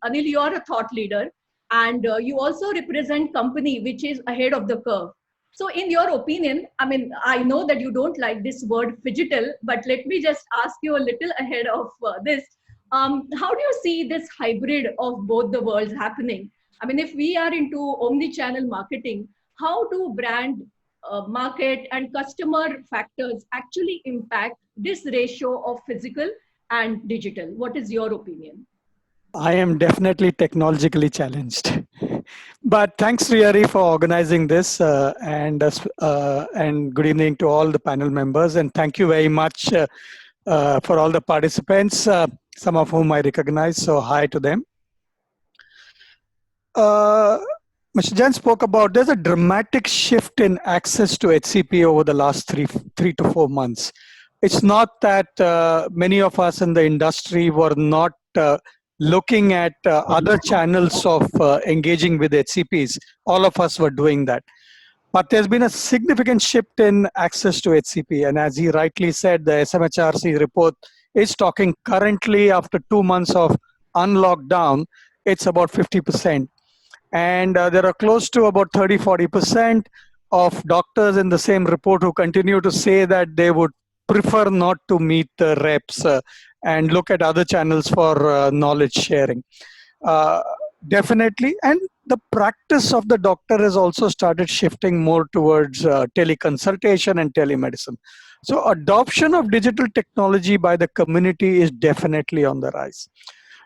Anil, you are a thought leader, and you also represent company which is ahead of the curve. So in your opinion, I mean, I know that you don't like this word phygital, but let me just ask you a little ahead of this. How do you see this hybrid of both the worlds happening? I mean, if we are into omni-channel marketing, how do brand, market, and customer factors actually impact this ratio of physical and digital? What is your opinion? I am definitely technologically challenged. But thanks, Riyari, for organizing this, and good evening to all the panel members, and thank you very much for all the participants, some of whom I recognize. So hi to them. Mr. Jain spoke about there's a dramatic shift in access to HCP over the last three to 4 months. It's not that many of us in the industry were not looking at other channels of engaging with HCPs. All of us were doing that. But there's been a significant shift in access to HCP. And as he rightly said, the SMHRC report is talking currently after 2 months of unlockdown, it's about 50%. And there are close to about 30-40% of doctors in the same report who continue to say that they would prefer not to meet the reps and look at other channels for knowledge sharing. Definitely. And the practice of the doctor has also started shifting more towards teleconsultation and telemedicine. So adoption of digital technology by the community is definitely on the rise.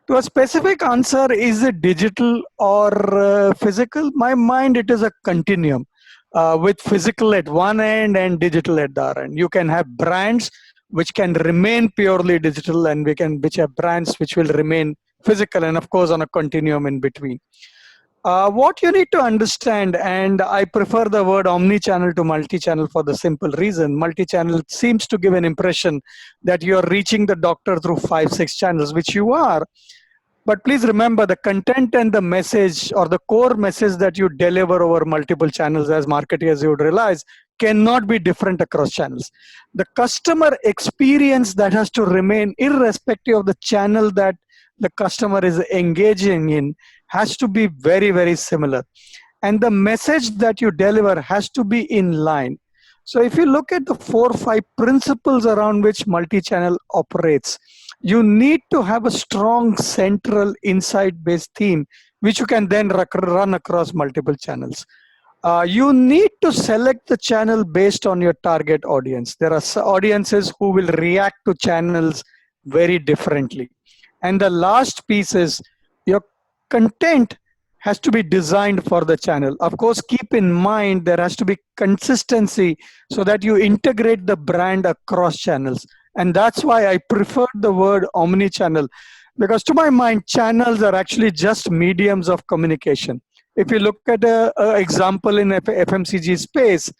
To a specific answer, is it digital or physical? My mind, it is a continuum with physical at one end and digital at the other end. You can have brands which can remain purely digital, and which have brands which will remain physical, and of course on a continuum in between. What you need to understand, and I prefer the word omni-channel to multi-channel for the simple reason, multi-channel seems to give an impression that you're reaching the doctor through 5-6 channels, which you are. But please remember, the content and the message, or the core message that you deliver over multiple channels as marketers, you would realize, cannot be different across channels. The customer experience that has to remain irrespective of the channel that the customer is engaging in has to be very, very similar. And the message that you deliver has to be in line. So if you look at the 4 or 5 principles around which multi-channel operates, you need to have a strong central insight-based theme, which you can then run across multiple channels. You need to select the channel based on your target audience. There are audiences who will react to channels very differently. And the last piece is your content has to be designed for the channel. Of course, keep in mind there has to be consistency so that you integrate the brand across channels. And that's why I prefer the word omni-channel, because to my mind, channels are actually just mediums of communication. If you look at an example in FMCG space,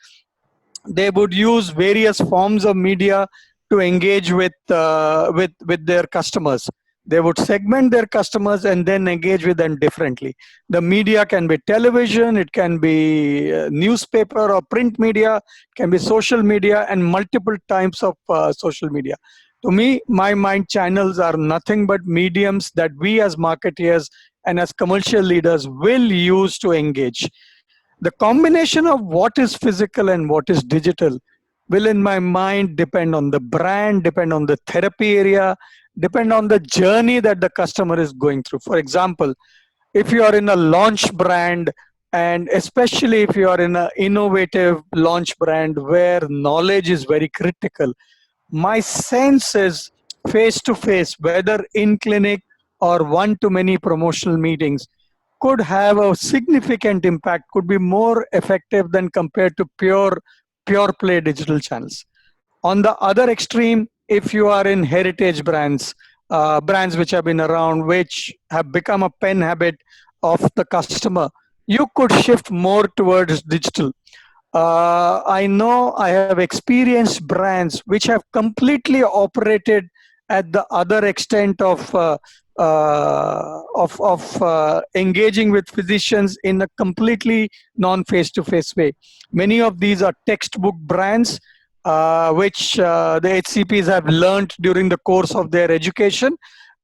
they would use various forms of media to engage with their customers. They would segment their customers and then engage with them differently. The media can be television, it can be newspaper or print media, it can be social media, and multiple types of social media. To me, my mind, channels are nothing but mediums that we as marketeers and as commercial leaders will use to engage. The combination of what is physical and what is digital will, in my mind, depend on the brand, depend on the therapy area, depend on the journey that the customer is going through. For example, if you are in a launch brand, and especially if you are in an innovative launch brand where knowledge is very critical, my sense is face-to-face, whether in clinic or one-to-many promotional meetings, could have a significant impact, could be more effective than compared to pure play digital channels. On the other extreme, if you are in heritage brands, brands which have been around, which have become a pen habit of the customer, you could shift more towards digital. I know I have experienced brands which have completely operated at the other extent of engaging with physicians in a completely non-face-to-face way. Many of these are textbook brands which the HCPs have learned during the course of their education,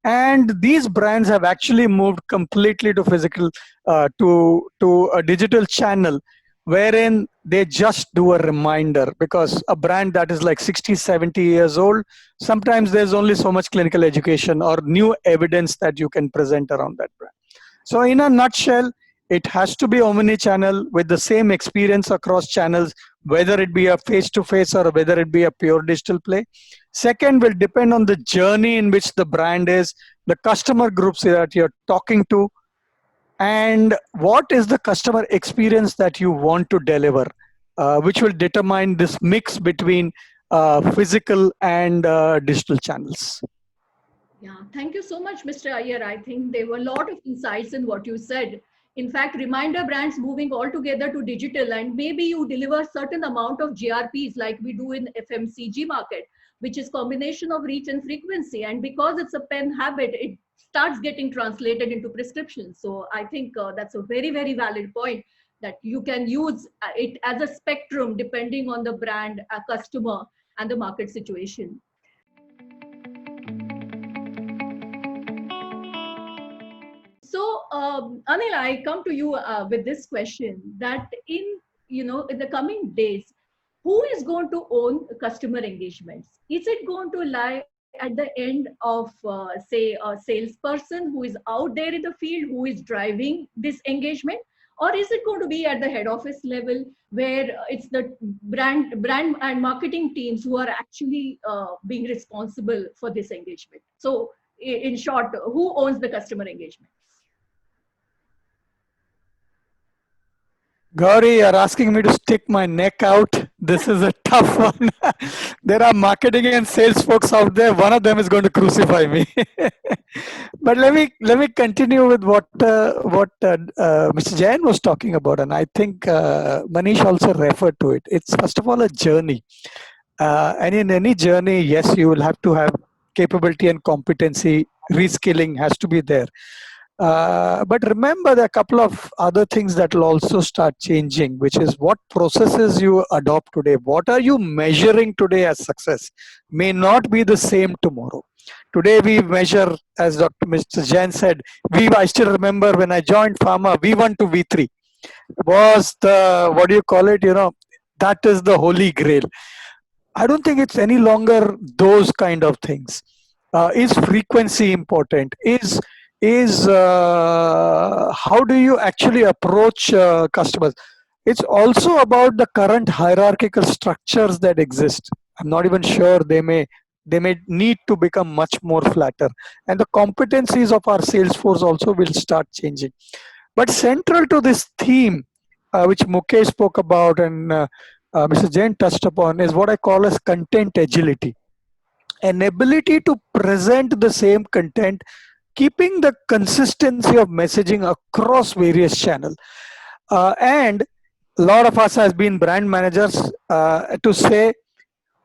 And these brands have actually moved completely to physical, to a digital channel, wherein they just do a reminder, because a brand that is like 60, 70 years old, sometimes there's only so much clinical education or new evidence that you can present around that brand. So in a nutshell, it has to be omni-channel with the same experience across channels, whether it be a face-to-face or whether it be a pure digital play. Second will depend on the journey in which the brand is, the customer groups that you're talking to, and what is the customer experience that you want to deliver, which will determine this mix between physical and digital channels. Yeah, thank you so much, Mr. Iyer. I think there were a lot of insights in what you said. In fact, reminder brands moving all together to digital, and maybe you deliver certain amount of GRPs like we do in FMCG market, which is combination of reach and frequency. And because it's a pen habit, it starts getting translated into prescriptions. So I think that's a very, very valid point, that you can use it as a spectrum depending on the brand, a customer, and the market situation. So, Anil, I come to you with this question, that in the coming days, who is going to own customer engagements? Is it going to lie at the end of, say, a salesperson who is out there in the field, who is driving this engagement? Or is it going to be at the head office level, where it's the brand and marketing teams who are actually being responsible for this engagement? So, in short, who owns the customer engagement? Gauri, you're asking me to stick my neck out. This is a tough one. There are marketing and sales folks out there. One of them is going to crucify me. But let me continue with what Mr. Jain was talking about, and I think Manish also referred to it. It's first of all a journey, and in any journey, yes, you will have to have capability and competency. Reskilling has to be there. But remember, there are a couple of other things that will also start changing, which is what processes you adopt today. What are you measuring today as success may not be the same tomorrow. Today we measure, as Mr. Jain said, I still remember when I joined pharma, V1 to V3 was the, what do you call it? That is the holy grail. I don't think it's any longer those kind of things. Is frequency important? Is how do you actually approach customers? It's also about the current hierarchical structures that exist. I'm not even sure they may need to become much more flatter, and the competencies of our sales force also will start changing. But central to this theme, which Mukesh spoke about and Mr. Jain touched upon, is what I call as content agility, an ability to present the same content, keeping the consistency of messaging across various channels. And a lot of us has been brand managers to say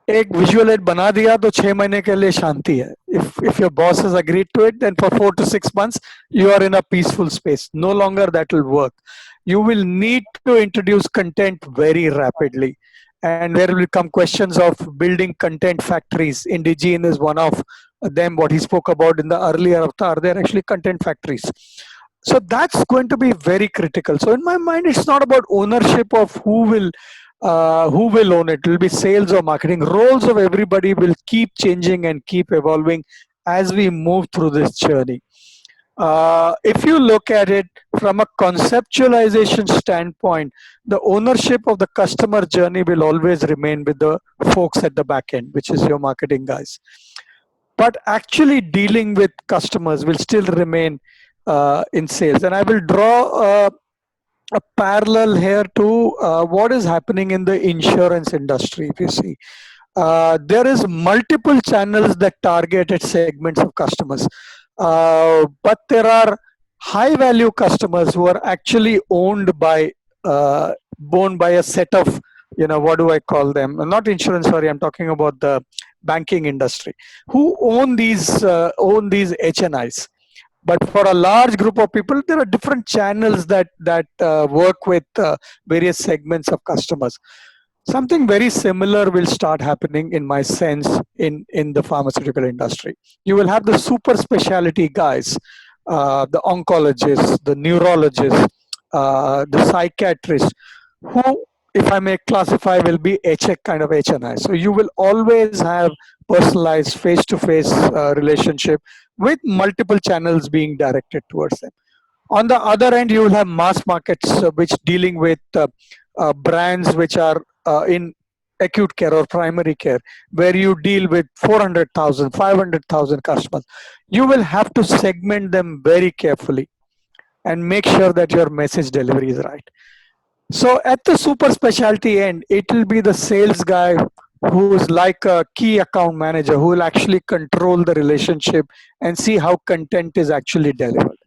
एक visual aid बना दिया तो 6 महीने के लिए शांति है. If your boss has agreed to it, then for 4 to 6 months you are in a peaceful space. No longer that will work. You will need to introduce content very rapidly, and there will come questions of building content factories. Indigene is one of them. What he spoke about in the earlier avatar, they're actually content factories. So that's going to be very critical. So in my mind, it's not about ownership of who will own it. It will be sales or marketing. Roles of everybody will keep changing and keep evolving as we move through this journey. If you look at it from a conceptualization standpoint, the ownership of the customer journey will always remain with the folks at the back end, which is your marketing guys. But actually dealing with customers will still remain in sales. And I will draw a parallel here to what is happening in the insurance industry. If you see, there is multiple channels that targeted segments of customers, but there are high value customers who are actually owned by a set of, what do I call them, not insurance, sorry, I'm talking about the banking industry, who own these HNIs. But for a large group of people, there are different channels that work with various segments of customers. Something very similar will start happening in my sense in the pharmaceutical industry. You will have the super specialty guys, the oncologists, the neurologists, the psychiatrists, who, if I may classify, will be HX kind of HNI. So you will always have personalized face-to-face relationship with multiple channels being directed towards them. On the other end, you will have mass markets which dealing with brands which are in acute care or primary care, where you deal with 400,000, 500,000 customers. You will have to segment them very carefully and make sure that your message delivery is right. So at the super specialty end, it will be the sales guy who's like a key account manager who will actually control the relationship and see how content is actually delivered.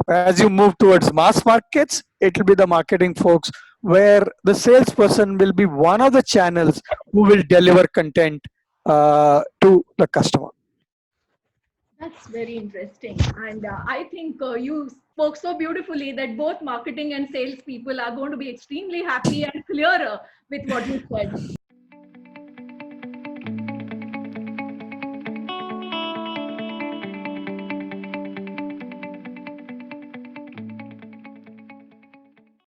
As you move towards mass markets, it will be the marketing folks where the salesperson will be one of the channels who will deliver content to the customer. That's very interesting. And I think you spoke so beautifully that both marketing and sales people are going to be extremely happy and clearer with what you said.